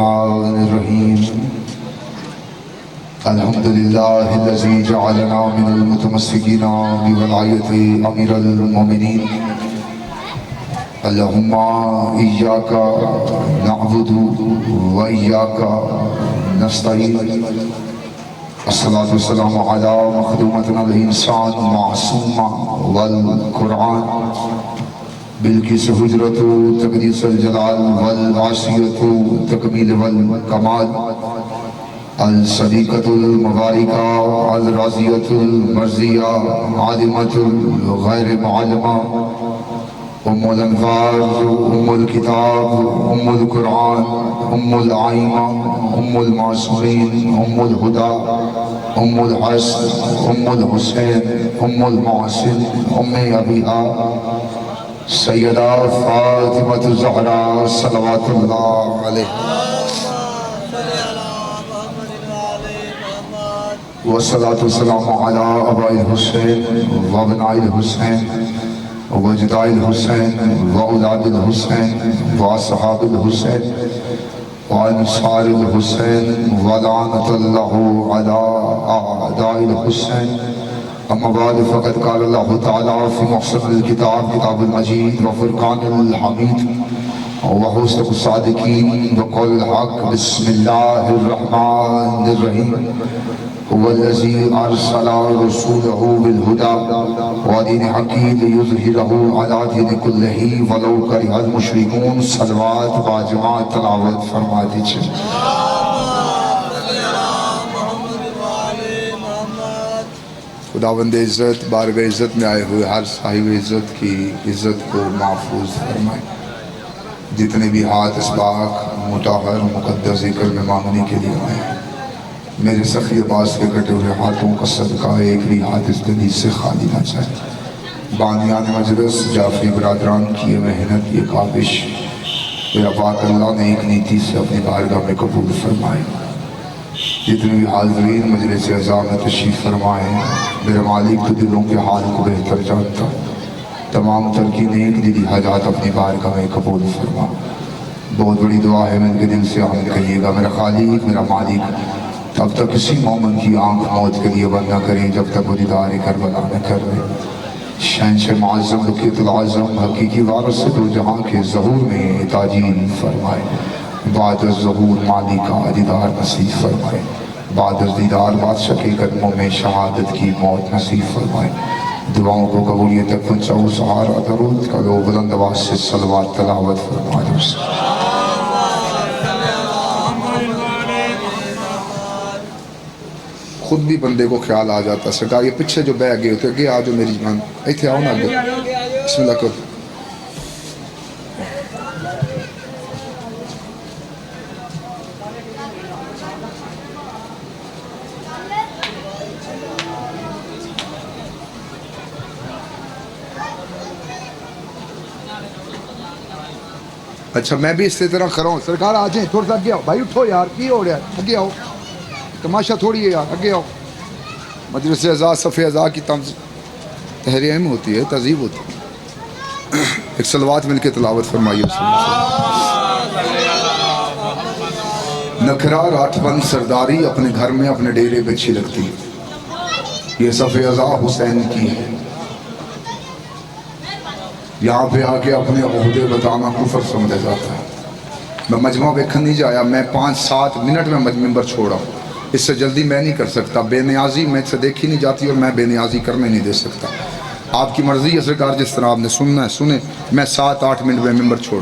الرحمن الرحیم الحمد للہ الذی جعلنا من المتمسکین بولایت امیر المومنین اللہم ایاک نعبد و ایاک نستعین الصلاة والسلام علی مخدومتنا الانسان معصومہ والقرآن بالکس حجرت تقدیس الجلال والعاصیت تکمیل والکمال الصدیقۃ المبارکہ الراضیۃ المرضیہ عالمۃ الغیر معلمہ ام الانوار ام الکتاب ام القرآن ام العائمہ ام المعصومین ام الہدی ام الحسن ام الحسین ام المحسن ام ابیہا سیدہ فاطمہ الزہرا صلوات اللہ علیہ والصلاة والسلام علی اباء الحسین وابناء الحسین وجداء الحسین واولاد الحسین واصحاب الحسین وانصار الحسین ولعنۃ اللہ علی اعداء الحسین اما بعد فقد قال اللہ تعالی فی محسن الکتاب کتاب المجید وفرقان الحمید وحسن الصادقین وقول الحق بسم اللہ الرحمن الرحیم هو الذی ارسل رسوله بالهدى ودین حق لیظہرہ علی دین کلہ ولو کرہ المشرکون صلوات باجماعت تلاوت فرما دیجئے خداوند عزت بارگاہ عزت میں آئے ہوئے ہر صاحب عزت کی عزت کو محفوظ فرمائے جتنے بھی ہاتھ اس پاک مطہر مقدس ذکر میں مانگنے کے لیے آئے ہیں میرے سخی عباس کے کٹے ہوئے ہاتھوں کا صدقہ ایک بھی ہاتھ اس دنیا سے خالی نہ جائے بانیان مجلس جعفری برادران کی یہ محنت یہ کاوش میرا پاک اللہ نے ایک نیتی سے اپنی بارگاہ میں قبول فرمائے جتنے بھی حاضرین مجلس اعزام میں تشریف فرمائے میرے مالک تو دلوں کے حال کو بہتر جانتا تمام تر کی نیک دلی حاجات اپنی بارگاہ میں قبول فرما بہت بڑی دعا ہے میں ان کے دل سے آمین کہیے گا میرا خالق میرا مالک تب تک کسی مومن کی آنکھ موت کے لیے بند نہ کریں جب تک وہ دیدار کربلا نہ کر لے شہنشاہ معظم لقیت العظم حقیقی وارث سے دو جہاں کے ظہور میں تاجیل فرمائے بعد از ظہور مالی کا دیدار نصیب فرمائے بعد از دیدار بادشاہ کے قدموں میں شہادت کی موت نصیب فرمائے دعاؤں کو قبولیت تک پہنچاؤ سہارا درود کرو بلند آواز سے صلوات تلاوت فرمائے خود بھی بندے کو خیال آ جاتا سرکار یہ پیچھے جو بیٹھ گئے ہوتے کہ آ جو میری جان ایتھے آؤ نا بسم اللہ کرو اچھا میں بھی اسی طرح کھڑا ہوں سرکار آ جائیں تھوڑا سا اگے آؤ بھائی اٹھو یار کی ہو رہا ہے اگے آؤ تماشا تھوڑی ہے یار اگے آؤ مجلس اعزاز صف اعزاز کی تحریم ہوتی ہے تہذیب ہوتی ہے ایک صلوات مل کے تلاوت فرمائیے نکھرا راٹھ بند سرداری اپنے گھر میں اپنے ڈیرے پہ اچھی لگتی ہے یہ صف اعزاز حسین کی ہے یہاں پہ آ کے اپنے عہدے بتانا کفر سمجھا جاتا ہے میں مجمع ویکھن نہیں جایا میں 5-7 منٹ میں ممبر چھوڑا اس سے جلدی میں نہیں کر سکتا بے نیازی میں سے دیکھی نہیں جاتی اور میں بے نیازی کرنے نہیں دے سکتا آپ کی مرضی ہے سرکار جس طرح آپ نے سننا ہے سنیں میں 7-8 منٹ میں ممبر چھوڑ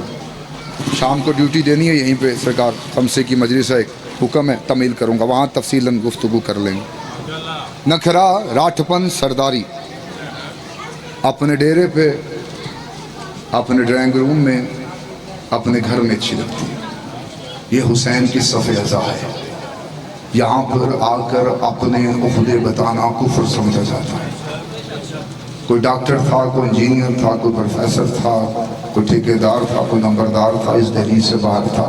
شام کو ڈیوٹی دینی ہے یہیں پہ سرکار خمسے کی مجلس ہے ایک حکم ہے تمیل کروں گا وہاں تفصیلاً گفتگو کر لیں گے نکھرا راٹھ پن سرداری اپنے ڈیرے پہ اپنے ڈرائنگ روم میں اپنے گھر میں اچھی لگتی ہے یہ حسین کی صف اعزاز ہے یہاں پر آ کر اپنے عہدے بتانا کفر سمجھا جاتا ہے کوئی ڈاکٹر تھا کوئی انجینئر تھا کوئی پروفیسر تھا کوئی ٹھیکیدار تھا کوئی نمبردار تھا اس دہلیز سے باہر تھا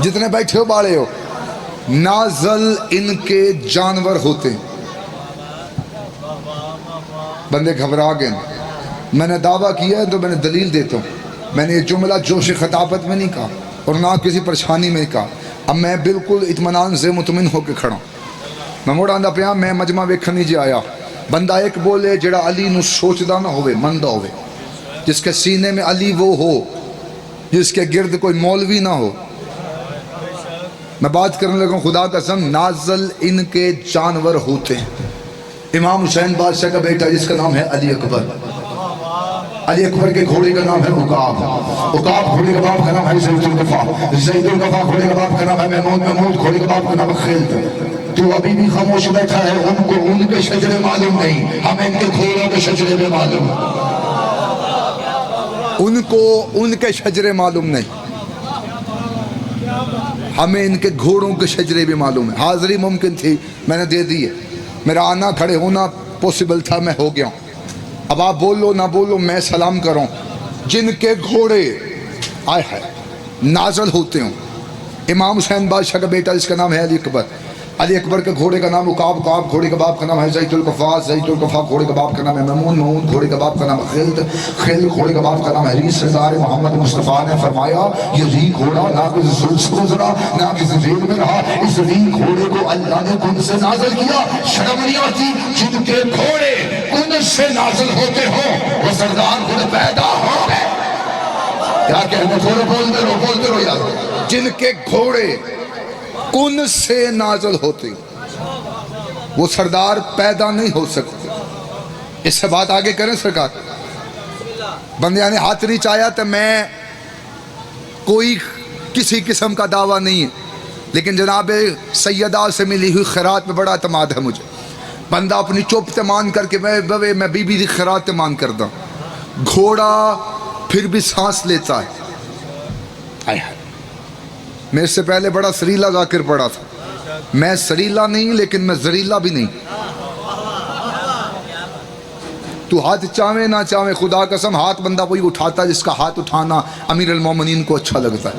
جتنے بیٹھے ہو باڑے ہو, نازل ان کے جانور ہوتے ہیں. بندے گھبرا گئے. میں نے دعویٰ کیا ہے تو میں نے دلیل دیتا ہوں. میں نے یہ جملہ جوش خطابت میں نہیں کہا اور نہ کسی پریشانی میں کہا. اب میں بالکل اطمینان سے مطمئن ہو کے کھڑا. میں موڑ آندا پیا, میں مجمع ویکھن نہیں جی آیا. بندہ ایک بولے جڑا علی نو سوچدا نہ ہوئے, مندہ ہوئے, جس کے سینے میں علی وہ ہو, جس کے گرد کوئی مولوی نہ ہو. میں بات کرنے لگا خدا کا قسم, نازل ان کے جانور ہوتے ہیں. امام حسین بادشاہ کا بیٹا جس کا نام ہے علی اکبر. علی اکبر کے گھوڑے کا نام ہے عقاب. عقاب گھوڑے کا باپ کا نام ہے زید القفا. زید القفا گھوڑے کا باپ کا نام ہے محمود. محمود گھوڑے کا باپ کا نام ہے خالد. تو ابھی بھی خاموش بیٹھا ہے. ان کو ان کے شجرے معلوم نہیں, ہمیں ان کے گھوڑوں کے شجرے میں معلوم. ان کو ان کے شجرے معلوم نہیں, ہمیں ان کے گھوڑوں کے شجرے بھی معلوم ہے. حاضری ممکن تھی, میں نے دے دی ہے. میرا آنا کھڑے ہونا پوسیبل تھا, میں ہو گیا ہوں. اب آپ بولو نہ بولو, میں سلام کروں. جن کے گھوڑے آئے ہیں نازل ہوتے ہوں. امام حسین بادشاہ کا بیٹا جس کا نام ہے علی اکبر. علی اکبر کے گھوڑے کا نام عقاب. عقاب گھوڑے کا باپ کا نام ہے زید القفا. زید القفا گھوڑے کا باپ کا نام ہے محمود. محمود گھوڑے کا باپ کا نام ہے خالد. خالد گھوڑے کا باپ کا نام ہے ریس. سرکار محمد مصطفیٰ نے فرمایا یہ ری گھوڑا نہ کسی سوچ سے گزرا نہ کسی ریل میں رہا, اس ری گھوڑے کو اللہ نے کن سے نازل کیا. شرم نہیں آتی جن کے گھوڑے کن سے نازل ہوتے ہوں وہ سردار خود پیدا ہو گئے. کیا کہنے تھوڑے بولتے رہو یار. جن کے گھوڑے کن سے نازل ہوتے وہ سردار پیدا نہیں ہو سکتے. اس سے بات آگے کریں سرکار. بندیاں نے ہاتھ نہیں چاہیا تو میں کوئی کسی قسم کا دعویٰ نہیں ہے, لیکن جناب سیدہ سے ملی ہوئی خیرات میں بڑا اعتماد ہے مجھے. بندہ اپنی چوپ مان کر کے میں بی بی دی خیرات مان کرتا ہوں. گھوڑا پھر بھی سانس لیتا ہے. میرے سے پہلے بڑا سریلا ذاکر پڑا تھا. میں سریلا نہیں لیکن میں زریلا بھی نہیں. تو ہاتھ چاہے نہ چاہے, خدا قسم ہاتھ بندہ وہی اٹھاتا جس کا ہاتھ اٹھانا امیر المومنین کو اچھا لگتا ہے.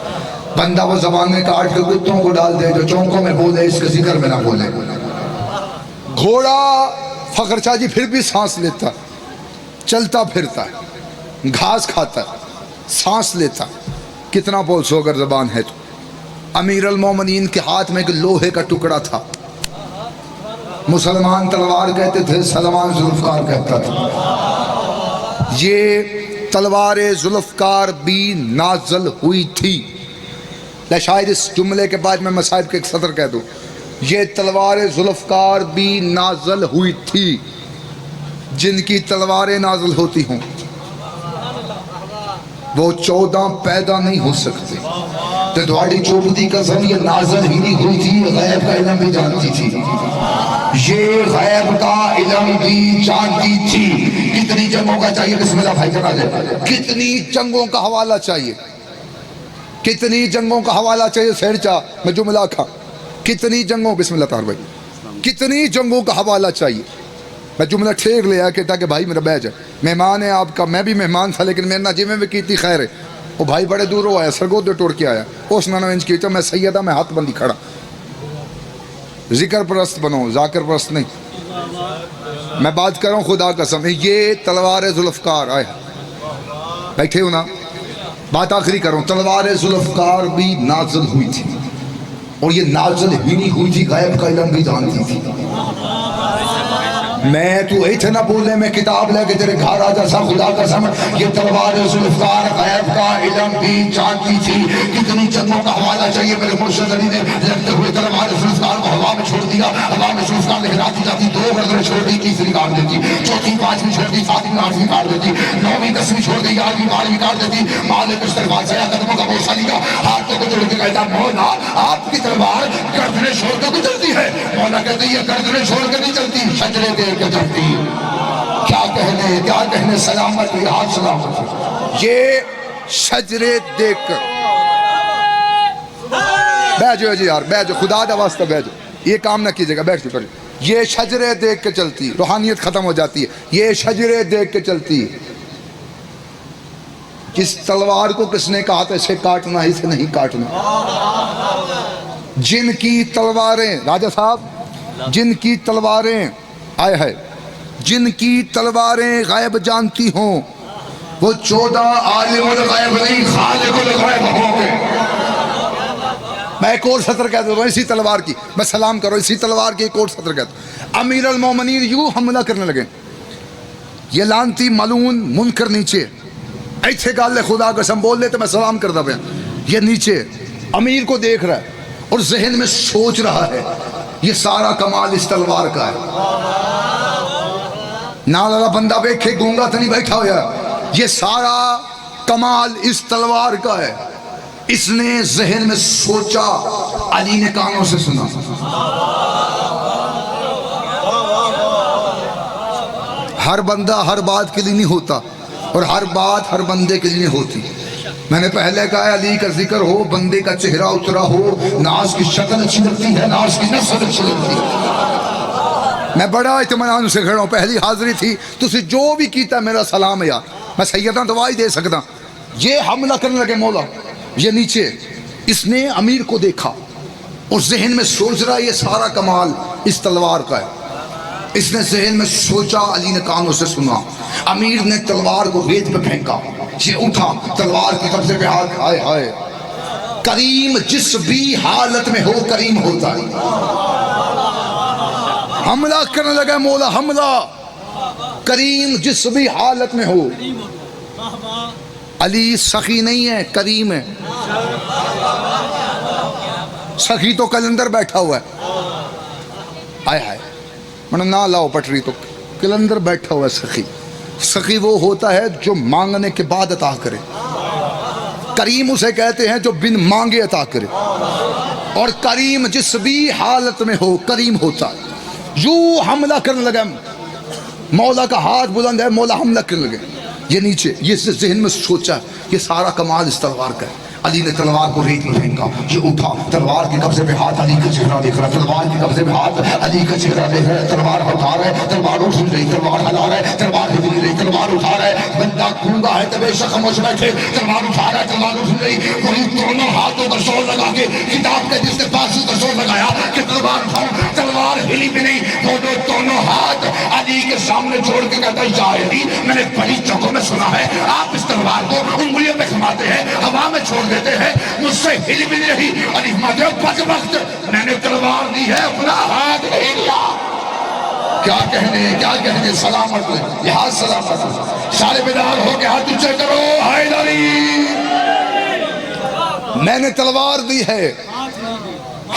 بندہ وہ زبان میں کاٹ کے کتوں کو ڈال دے جو چونکوں میں بولے, اس کے ذکر میں نہ بولے. گھوڑا فخر شاہ جی پھر بھی سانس لیتا, چلتا پھرتا ہے, گھاس کھاتا ہے, سانس لیتا. کتنا بول سو اگر زبان ہے تو. امیر المومنین کے ہاتھ میں ایک لوہے کا ٹکڑا تھا. مسلمان تلوار کہتے تھے, سلمان ذوالفقار کہتا تھا. یہ تلوار ذوالفقار بھی نازل ہوئی تھی. شاید اس جملے کے بعد میں مصائب کے ایک سطر کہہ دوں. یہ تلوار ذوالفقار بھی نازل ہوئی تھی. جن کی تلواریں نازل ہوتی ہوں وہ 14 پیدا نہیں ہو سکتے. تو دوڑی چوبتی قسم یہ نازل ہی نہیں ہوئی تھی, غیب کا علم بھی جانتی تھی. یہ غیب کا علم بھی جانتی تھی. کتنی جنگوں کا چاہیے بسم اللہ بھائی جنا جائے, کتنی جنگوں کا حوالہ چاہیے, کتنی جنگوں کا حوالہ چاہیے. سیر چاہ میں جملہ کھا, کتنی جنگوں, بسم اللہ تعالی بھائی, کتنی جنگوں کا حوالہ چاہیے. میں جملہ ٹھیک لے آیا کہ تاکہ بھائی میرا بیج ہے. مہمان ہے آپ کا, میں بھی مہمان تھا لیکن میں نہ جی میں بھی کی تھی. خیر ہے وہ بھائی بڑے دوروں آیا, سرگود توڑ کے آیا. اس 9 انچ کی, میں سیدہ میں ہاتھ بندی کھڑا. ذکر پرست بنو, ذاکر پرست نہیں. میں بات کر رہا ہوں خدا قسم. یہ تلوار ذوالفقار آئے بیٹھے ہو نا, بات آخری کر رہا ہوں. تلوار ذوالفقار بھی نازل ہوئی تھی, اور یہ نازل ہی نہیں ہوئی تھی, غیب کا علم بھی جانتی تھی. میں تو ایتھے نہ بولنے میں کتاب لے کے تیرے گھر آ جا سا, خدا کا سمجھ. یہ تلوار ذوالفقار غیب کا علم بھی جانتی تھی. کتنی جنگوں کا حوالہ چاہیے. میرے مرشد علی نے لگتے ہوئے تلوار ذوالفقار کو ہوا میں چھوڑ دیا. ہوا میں ذوالفقار لہراتی جاتی, 2 گردنیں چھوڑ دی, تیسری کاٹ دیتی, چوتھی 5ویں چھوڑ دی, 7ویں 8ویں کاٹ دیتی, 9ویں 10ویں چھوڑ دی, 11ویں 12ویں کاٹ دیتی. مالک اس تلوار سے قدموں کا بوسہ لیا, ہاتھوں کو جوڑ کے کہتا مولا آپ کی تلوار گردنیں چھوڑ کے گزرتی ہے. مولا کہتے یہ گردنیں چھوڑ کے نہیں چلتی, شجرے دے کے چلتی. کیا کہنے سلامت ہوئی, ہاتھ سلامت. یہ شجرے دیکھ کر بیٹھ جاؤ جی یار, بیٹھ جاؤ, خدا دا واسطہ بیٹھ جاؤ. یہ کام نہ کیجیے گا, بیٹھ جاؤ. یہ شجرے دیکھ کے چلتی, روحانیت ختم ہو جاتی ہے. یہ شجرے دیکھ کے چلتی. اس تلوار کو کس نے کہا تھا اسے کاٹنا ہے، اسے نہیں کاٹنا؟ جن کی تلواریں، راجہ صاحب، جن کی تلواریں آئے ہے، جن کی تلواریں غیب جانتی ہوں وہ 14 عالم الغیب نہیں خالق الغیب ہوں گے۔ میں ایک اور سطر کہتا ہوں اسی تلوار کی، میں سلام کرو اسی تلوار کی ایک اور سطر کہتا ہوں۔ امیر المومنین یوں حملہ کرنے لگے، یہ لانتی ملعون منکر نیچے ایتھے گالے خدا قسم بول لیتے میں سلام کرتا پیا، یہ نیچے امیر کو دیکھ رہا ہے اور ذہن میں سوچ رہا ہے یہ سارا کمال اس تلوار کا ہے۔ نال والا بندہ بیٹھے گونگا تو نہیں بیٹھا ہوا، یہ سارا کمال اس تلوار کا ہے۔ اس نے ذہن میں سوچا، علی نے کانوں سے سنا۔ ہر بندہ ہر بات کے لیے نہیں ہوتا اور ہر بات ہر بندے کے لیے نہیں ہوتی۔ میں نے پہلے کہا ہے علی کا ذکر ہو، بندے کا چہرہ اترا ہو، ناز کی شکل اچھی لگتی ہے، ناز کی نسل اچھی لگتی ہے۔ میں بڑا اطمینان سے کھڑا ہوں، پہلی حاضری تھی، تسی جو بھی کیتا میرا سلام ہے یار، میں سیدہ دعائی دے سکتا۔ یہ حملہ کرنے لگے مولا، یہ نیچے اس نے امیر کو دیکھا اور ذہن میں سوچ رہا یہ سارا کمال اس تلوار کا ہے۔ اس نے ذہن میں سوچا، علی نے کانوں سے سنا۔ امیر نے تلوار کو ریت پہ پھینکا، یہ اٹھا تلوار کی قبضے پہ ہاتھ، آئے ہائے، کریم جس بھی حالت میں ہو کریم ہوتا ہے۔ حملہ کرنے لگا مولا، حملہ، کریم جس بھی حالت میں ہو۔ علی سخی نہیں ہے، کریم ہے۔ سخی تو کلندر بیٹھا ہوا ہے، آئے ہائے، نہ لاؤ پٹری، تو کلندر بیٹھا ہوا ہے سخی۔ سخی وہ ہوتا ہے جو مانگنے کے بعد عطا کرے، کریم اسے کہتے ہیں جو بن مانگے عطا کرے، اور کریم جس بھی حالت میں ہو کریم ہوتا ہے۔ یوں حملہ کرنے لگا، مولا کا ہاتھ بلند ہے، مولا حملہ کرنے لگے، یہ نیچے، یہ ذہن میں سوچا یہ سارا کمال اس تلوار کا ہے۔ علی نے تلوار کو ریت میں پھینکا، یہ اٹھا تلوار کے قبضے پہ ہاتھ، علی کا چہرہ دیکھ رہا ہے، تلوار کے قبضے پہ ہاتھ، علی کا چہرہ دیکھ رہا ہے، تلوار اٹھا رہا ہے، تلوار اٹھ رہی، تلوار ہلا رہا ہے، تلوار ہل رہی، تلوار اٹھا رہا ہے۔ بندہ گونگا ہے تو بے شک خاموش بیٹھے، تلوار اٹھا رہا ہے، تلوار اٹھ رہی، وہی دونوں ہاتھوں پر زور لگا کے کتاب کے جس نے پاس پر زور لگایا کہ تلوار اٹھاؤں، تلوار ہلی بھی نہیں، دونوں ہاتھ علی کے سامنے جوڑ کے کہتا ہے یا علی، میں نے بڑی چوکوں میں سنا ہے آپ اس تلوار کو انگلیوں میں گھماتے ہیں، ہوا میں چھوڑ دیتے ہیں، مجھ سے ہل بھی نہیں رہی۔ علی فرماتے ہیں بد وقت، میں نے تلوار دی ہے، اپنا ہاتھ نہیں لیا۔ کیا کہنے، سلامت، یہ ہاتھ سلامت، سارے بیدار ہو کے ہاتھ اونچے کرو، حیدری، میں نے تلوار دی ہے،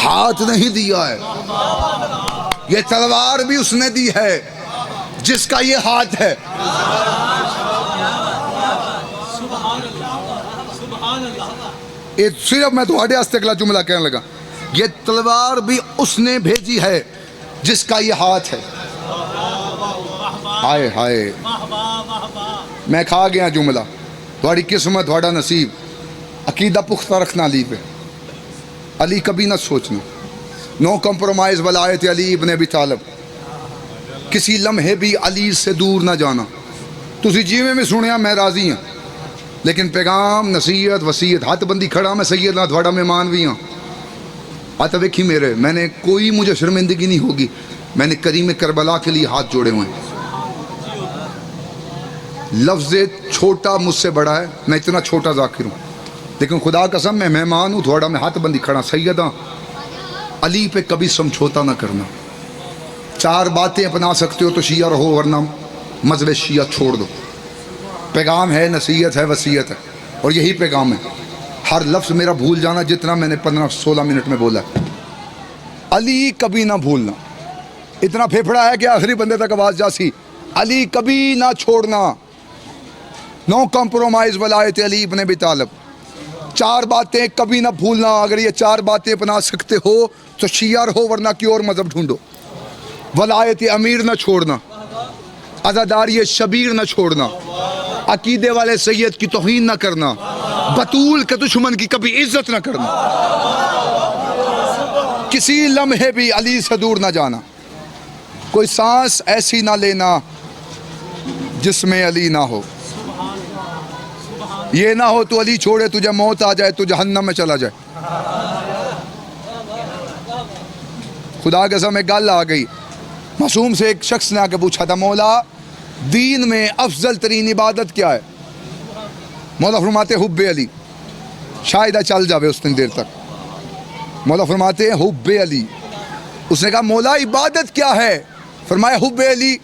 ہاتھ نہیں دیا ہے۔ یہ تلوار بھی اس نے دی ہے جس کا یہ ہاتھ ہے۔ صرف میں تھوڑے واسطے اگلا جملہ کہنے لگا، یہ تلوار بھی اس نے بھیجی ہے جس کا یہ ہاتھ ہے۔ ہائے ہائے، میں کھا گیا جملہ، تھوڑی قسمت، تھوڑا نصیب، عقیدہ پختہ رکھنا علی پہ، علی کبھی نہ سوچنا، نو کمپرومائز ولایت علی ابن ابی طالب، کسی لمحے بھی علی سے دور نہ جانا۔ تسی جیویں میں سنیا میں راضی ہوں، لیکن پیغام، نصیحت، وصیت، ہاتھ بندی کھڑا میں سیدنا تھوڑا مہمان بھی ہوں۔ آتا ویکھی میرے، میں نے کوئی مجھے شرمندگی نہیں ہوگی، میں نے کریم کربلا کے لیے ہاتھ جوڑے ہوئے ہیں۔ لفظ چھوٹا مجھ سے بڑا ہے، میں اتنا چھوٹا ذاکر ہوں، لیکن خدا قسم میں مہمان ہوں، تھوڑا میں ہاتھ بندی کھڑا۔ سیدہ علی پہ کبھی سمجھوتا نہ کرنا، چار باتیں اپنا سکتے ہو تو شیعہ رہو، ورنہ مذہب شیعہ چھوڑ دو۔ پیغام ہے، نصیحت ہے، وصیت ہے، اور یہی پیغام ہے۔ ہر لفظ میرا بھول جانا جتنا میں نے 15-16 منٹ میں بولا ہے، علی کبھی نہ بھولنا۔ اتنا پھیپھڑا ہے کہ آخری بندے تک آواز جاسی، علی کبھی نہ چھوڑنا، نو کمپرومائز ولایت علی ابن ابی طالب۔ چار باتیں کبھی نہ بھولنا، اگر یہ چار باتیں اپنا سکتے ہو تو شیعہ رہو، ورنہ کی اور مذہب ڈھونڈو۔ ولایت امیر نہ چھوڑنا، عزاداری شبیر نہ چھوڑنا، عقیدے والے سید کی توہین نہ کرنا، بطول کے دشمن کی کبھی عزت نہ کرنا، کسی لمحے بھی علی سے دور نہ جانا، کوئی سانس ایسی نہ لینا جس میں علی نہ ہو۔ یہ نہ ہو تو علی چھوڑے تجھے موت آ جائے تو جہنم میں چلا جائے. خدا کے قسم ایک گل آ گئی. معصوم سے ایک شخص نے آ کے پوچھا تھا مولا دین میں افضل ترین عبادت کیا ہے؟ مولا فرماتے حب علی. شاید چل جاوے اس دیر تک. مولا فرماتے ہیں حب علی. اس نے کہا مولا عبادت کیا ہے؟ فرمایا حب علی.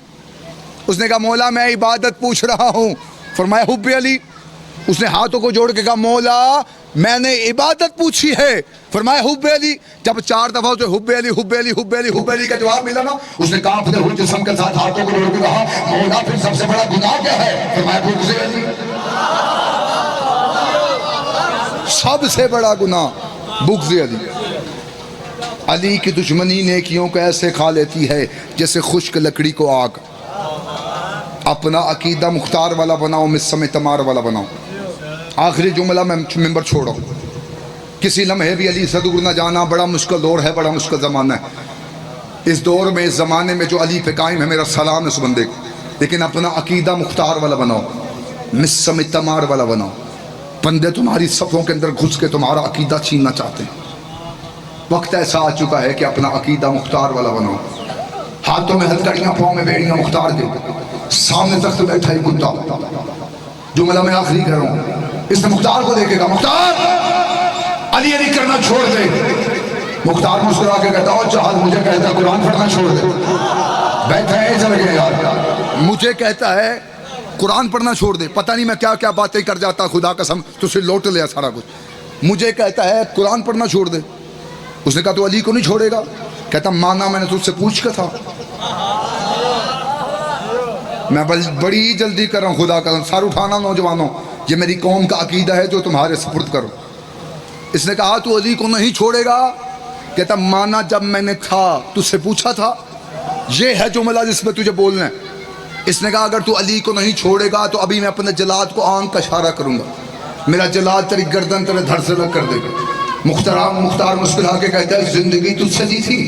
اس نے کہا مولا میں عبادت پوچھ رہا ہوں. فرمایا حب علی. اس نے ہاتھوں کو جوڑ کے کہا مولا میں نے عبادت پوچھی ہے. فرمایا حب علی. جب 4 دفعہ اسے حب علی حب علی حب علی حب علی کا جواب ملا نا اس نے کانپتے ہوئے جسم کے ساتھ ہاتھوں کو جوڑ کے کہا مولا پھر سب سے بڑا گناہ کیا ہے؟ فرمایا بغض علی. سب سے بڑا گناہ بغض علی. علی کی دشمنی نیکیوں کو ایسے کھا لیتی ہے جیسے خشک لکڑی کو آگ. اپنا عقیدہ مختار والا بناؤ مصم تمار والا بناؤ. آخری جملہ میں ممبر چھوڑو. کسی لمحے بھی علی سے دور نہ جانا. بڑا مشکل دور ہے, بڑا مشکل زمانہ ہے. اس دور میں اس زمانے میں جو علی پہ قائم ہے میرا سلام ہے اس بندے کو. لیکن اپنا عقیدہ مختار والا بناؤ مصم تمار والا بناؤ. بندے تمہاری صفوں کے اندر گھس کے تمہارا عقیدہ چھیننا چاہتے ہیں. وقت ایسا آ چکا ہے کہ اپنا عقیدہ مختار والا بناؤ. ہاتھوں میں ہتھکڑیاں پاؤں میں بیڑیاں مختار دے. سامنے تخت بیٹھا ہے کتا. جملہ میں آخری کر رہا ہوں. اس نے مختار کو دیکھے گا مختار علی علی کرنا چھوڑ دے. مختار مسکرا کے کہتا ہوں چاہت مجھے کہتا ہے قرآن پڑھنا چھوڑ دے. بیٹھا ہے چل گئے یار. مجھے کہتا ہے قرآن پڑھنا چھوڑ دے. پتہ نہیں میں کیا کیا باتیں کر جاتا. خدا قسم تو سے لوٹ لیا سارا کچھ. مجھے کہتا ہے قرآن پڑھنا چھوڑ دے. اس نے کہا تو علی کو نہیں چھوڑے گا؟ کہتا مانا میں نے تجھ سے پوچھ کے تھا. میں بڑی جلدی کر رہا ہوں. خدا قسم سر اٹھانا نوجوانوں یہ میری قوم کا عقیدہ ہے جو تمہارے سپرد کرو. اس نے کہا تو علی کو نہیں چھوڑے گا؟ کہتا مانا جب میں نے تھا تجھ سے پوچھا تھا. یہ ہے جملہ جس میں تجھے بولنا ہے. اس نے کہا اگر تو علی کو نہیں چھوڑے گا تو ابھی میں اپنے جلاد کو آنکھ کا اشارہ کروں گا. میرا جلاد تیری گردن تیرے دھڑ سے لگ کر دے گا. مختار مسکرا کے کہتا ہے زندگی تجھ سے دی تھی.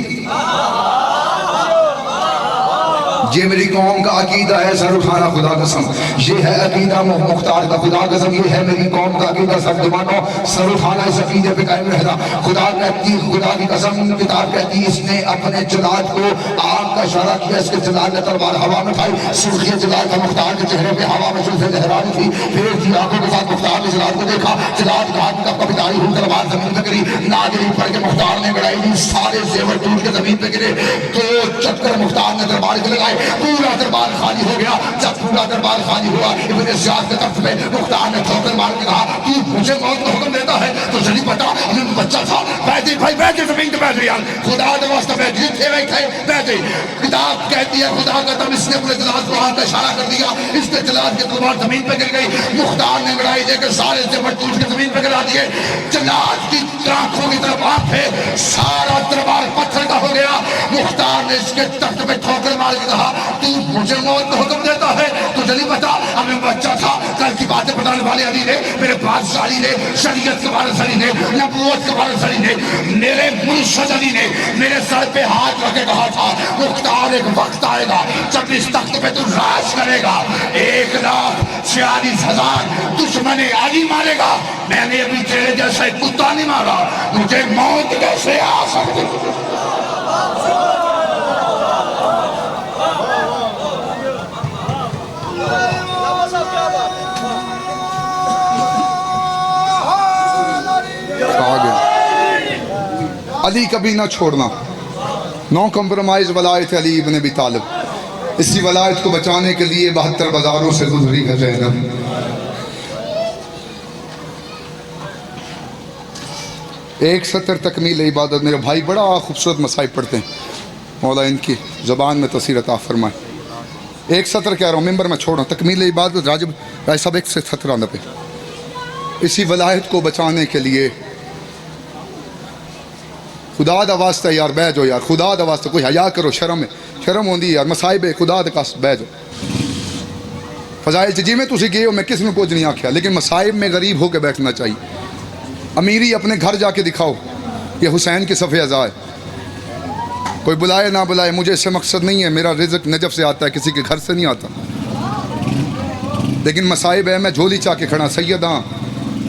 یہ میری قوم کا عقیدہ ہے. سر اٹھانا خدا قسم یہ ہے عقیدہ مختار کا. خدا قسم یہ ہے میری قوم کا عقیدہ. سر دمانو سر اٹھانا اس عقیدے پہ قائم رہنا. خدا کہتی خدا کی قسم کتاب کہتی اس نے اپنے جلاد کو آگ کا اشارہ کیا. اس کے جلاد نے تلوار ہوا میں اٹھائی. سرخی جلاد کا مختار کے چہرے پہ ہوا میں زلفیں لہرانی تھی. پھر کی آنکھوں کے ساتھ مختار نے جلاد کو دیکھا. جلاد کا ہاتھ کا کپتاری ہوئی تلوار زمین پہ گری. ناظرین پڑھ کے مختار نے گڑائی دی. سارے زیور ٹوٹ کے زمین پہ گرے. 2 چکر مختار نے دربار کے لگائے. پورا دربار خالی ہو گیا. جب پورا دربار خالی ہوا ابن زیاد کے طرف میں مختار نے ٹھوکر مار کے کہا تو مجھے موت کا حکم دیتا ہے تو نہیں پتا ابھی بچہ تھا. بیٹھے بھائی بیٹھے زمین پہ بیٹھ گیا. خدا کے واسطے بیٹھے تھے بیٹھے. کتاب کہتی ہے خدا کا تب اس نے اپنے جلاد کو ہاتھ کا اشارہ کر دیا. اس کے جلاد کی تلوار زمین پہ گر گئی. مختار نے گڑائی دے کے سارے زیور ٹوٹ کے زمین پہ گرا دیے. جلاد کی آنکھوں کی طرف آنکھ ہے. سارا دربار پتھر کا ہو گیا. مختار نے اس کے تخت پہ ٹھوکر مار کے کہا تو مجھے موت کا حکم دیتا ہے تجھے نہیں پتا اب میں بچہ تھا. کل کی باتیں بتانے والے علی نے میرے بادشاہ علی نے شریعت کے وارث علی نے نبوت کے وارث علی نے میرے مرشد علی نے میرے سر پہ ہاتھ رکھ کے کہا تھا مختار ایک وقت آئے گا جب اس تخت پہ تو راج کرے گا. 1,46,000 دشمن علی مارے گا. میں نے ابھی تیرے جیسا ایک کتا نہیں مارا. مجھے موت کیسے آ سکتی؟ علی کبھی نہ چھوڑنا. نو کمپرومائز ولایت علی ابن ابی طالب. اسی ولایت کو بچانے کے لیے 72 بازاروں سے گزری ہے زینب. ایک سطر تکمیل عبادت. میرے بھائی بڑا خوبصورت مصائب پڑھتے ہیں. مولا ان کی زبان میں تاثیر عطا فرمائے. ایک سطر کہہ رہا ہوں ممبر میں چھوڑ رہا ہوں. تکمیل عبادت راجب رائے صاحب ایک سے سطر آنے پہ. اسی ولایت کو بچانے کے لیے خدا دا واسطہ یار بہ جاؤ. یار خدا دا واسطہ کوئی حیا کرو. شرم ہوندی یار. مصائب ہے خدا دا کس بہ جاؤ. فضائل جی میں تسی گئے ہو میں کس نے کچھ نہیں آکھیا لیکن مصائب میں غریب ہو کے بیٹھنا چاہیے. امیری اپنے گھر جا کے دکھاؤ. یہ حسین کی صف اعضاء ہے. کوئی بلائے نہ بلائے مجھے اس سے مقصد نہیں ہے. میرا رزق نجف سے آتا ہے کسی کے گھر سے نہیں آتا. لیکن مصائب ہے میں جھولی چاہ کے کھڑا سید ہاں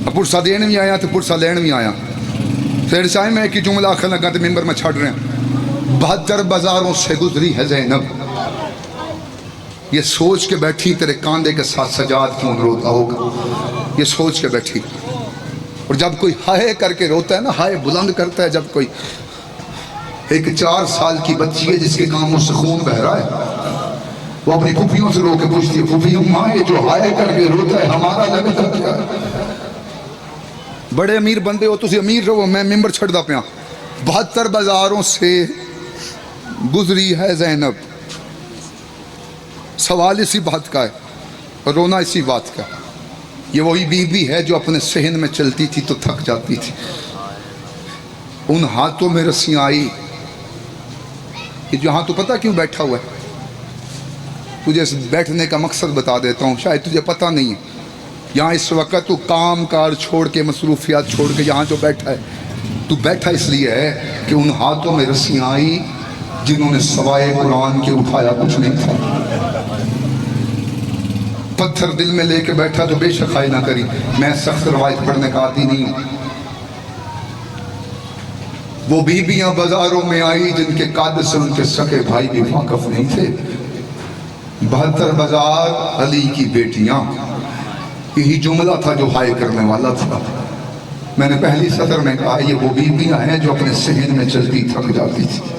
پرسا دین بھی آیا تو پرسا لین بھی آیا پھر چاہے میں ایک جملہ آخر لگا تو ممبر میں چھڑ رہے ہیں 72 بازاروں سے گزری ہے زینب یہ سوچ کے بیٹھی تیرے کاندھے کے ساتھ سجاد کیوں روتا ہوگا یہ سوچ کے بیٹھی اور جب کوئی ہائے کر کے روتا ہے نا ہائے بلند کرتا ہے جب کوئی ایک 4 سال کی بچی ہے جس کے کانوں سے خون بہ رہا ہے وہ اپنی پھوپھیوں سے رو کے پوچھتی ہے پھوپھی اماں یہ جو ہائے کر کے روتا ہے ہمارا لگتا کیا ہے بڑے امیر بندے ہو تسی امیر رہو میں ممبر چھڑ دا پیا 72 بازاروں سے گزری ہے زینب سوال اسی بات کا ہے اور رونا اسی بات کا یہ وہی بی بی ہے جو اپنے صحن میں چلتی تھی تو تھک جاتی تھی ان ہاتھوں میں رسیاں آئی کہ جہاں تو پتہ کیوں بیٹھا ہوا ہے تجھے اس بیٹھنے کا مقصد بتا دیتا ہوں شاید تجھے پتہ نہیں ہے یہاں اس وقت تو کام کار چھوڑ کے مصروفیات چھوڑ کے یہاں جو بیٹھا ہے تو بیٹھا اس لیے ہے کہ ان ہاتھوں میں رسیاں آئی جنہوں نے سوائے قرآن کے اٹھایا کچھ نہیں تھا پتھر دل میں لے کے بیٹھا تو بے شک خواہی نہ کری میں سخت روایت پڑھنے کا عادی نہیں ہوں وہ بیویاں بازاروں میں آئی جن کے قد سے ان کے سکے بھائی بھی واقف نہیں تھے 72 بازار علی کی بیٹیاں یہی جملہ تھا جو ہائے کرنے والا تھا میں نے پہلی سطر میں کہا یہ وہ بیویاں ہیں جو اپنے صحن میں چلتی تھک جاتی تھی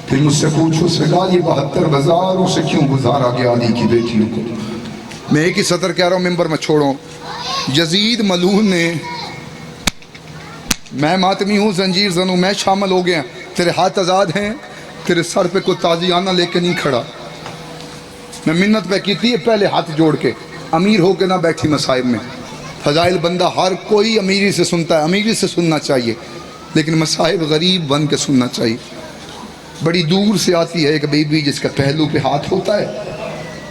پھر مجھ سے پوچھو اس نے کہا یہ 72 بازاروں سے کیوں گزارا گیا علی کی بیٹیوں کو میں ایک ہی سطر کہہ رہا ہوں ممبر میں چھوڑوں یزید ملعون نے میں ماتمی ہوں زنجیر زن ہوں میں شامل ہو گیا تیرے ہاتھ آزاد ہیں تیرے سر پہ کوئی تازیانہ لے کے نہیں کھڑا میں منت پہ کی تھی پہلے ہاتھ جوڑ کے امیر ہو کے نہ بیٹھی مصائب میں فضائل بندہ ہر کوئی امیری سے سنتا ہے امیری سے سننا چاہیے لیکن مصائب غریب بن کے سننا چاہیے بڑی دور سے آتی ہے ایک بیوی جس کا پہلو پہ ہاتھ ہوتا ہے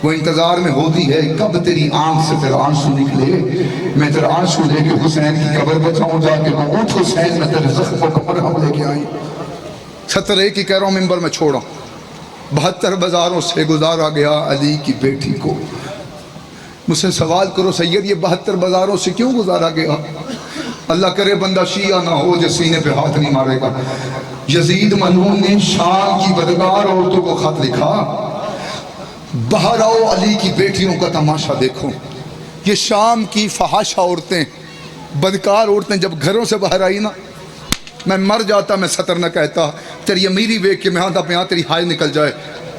وہ انتظار میں ہوتی ہے کب تیری آنکھ سے تیرا آنسو نکلے میں تیرا آنسو لے کے حسین کی قبر بچاؤں جا کے اونٹ حسین میں تیرے زخم کو قبر ہم لے کے آئی سطر ایک ہی کہہ رہا ہوں ممبر میں چھوڑا 72 بازاروں سے گزارا گیا علی کی بیٹی کو مجھ سے سوال کرو سید یہ 72 بازاروں سے کیوں گزارا گیا اللہ کرے بندہ شیعہ نہ ہو جو سینے پہ ہاتھ نہیں مارے گا یزید ملعون نے شام کی بدکار عورتوں کو خط لکھا باہر آؤ علی کی بیٹیوں کا تماشا دیکھو یہ شام کی فحاشہ عورتیں بدکار عورتیں جب گھروں سے باہر آئی نا میں مر جاتا میں سطر نہ کہتا تیری امیری ویک کے میں آدھا پہ تیری ہائے نکل جائے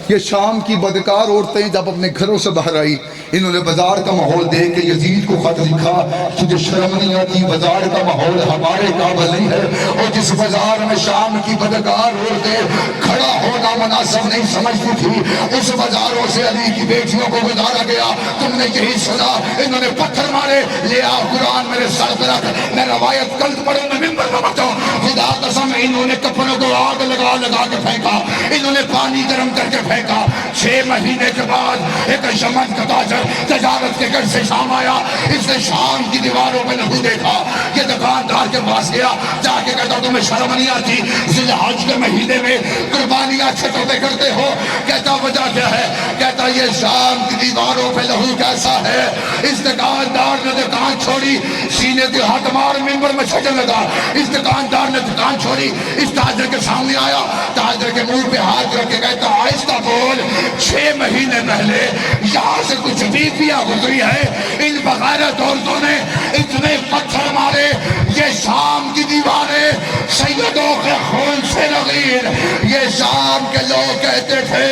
یہ شام کی بدکار عورتیں جب اپنے گھروں سے باہر آئی انہوں نے بازار کا ماحول دیکھ کے یزید کو خط لکھا تجھے شرم نہیں آتی بازار کا ماحول ہمارے قابل نہیں ہے اور جس بازار میں شام کی بدکار عورتیں کھڑا ہونا مناسب نہیں سمجھتی تھی اس بازاروں سے علی کی بیٹیوں کو گزارا گیا تم نے یہی سنا انہوں نے پتھر مارے لے آ قرآن میرے سر پہ رکھ میں روایت غلط پڑھوں میں ممبر میں بتاؤں خدا قسم انہوں نے کپڑوں کو آگ لگا لگا کے پھینکا انہوں نے پانی گرم کر کے پھینکا 6 مہینے کے بعد ایک یمن کا تاجر تجارت کے گھر سے شام آیا اس نے شام کی دیواروں پہ لہو دیکھا یہ دکاندار کے پاس گیا جا کے کہتا تمہیں شرم نہیں آتی ذی الحج کے مہینے میں قربانیاں چھتوں پہ کرتے ہو کہتا وجہ کیا ہے کہتا یہ شام کی دیواروں پہ لہو کیسا ہے اس دکاندار نے دکان چھوڑی سینے کے ہاتھ مار ممبر میں چھٹنے لگا اس دکاندار نے دکان چھوڑی اس تاجر کے سامنے آیا تاجر کے منہ پہ ہاتھ رکھ کے کہتا آہستہ بول 6 مہینے پہلے یہاں سے کچھ بیویاں گزری ہے ان بغیرت عورتوں نے اتنے پتھر مارے یہ شام کی دیواریں سیدوں کے خون سے رغیر یہ شام کے لوگ کہتے تھے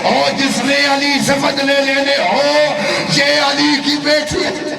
اور جس نے علی سے بدلے لینے ہو یہ علی کی بیٹی ہے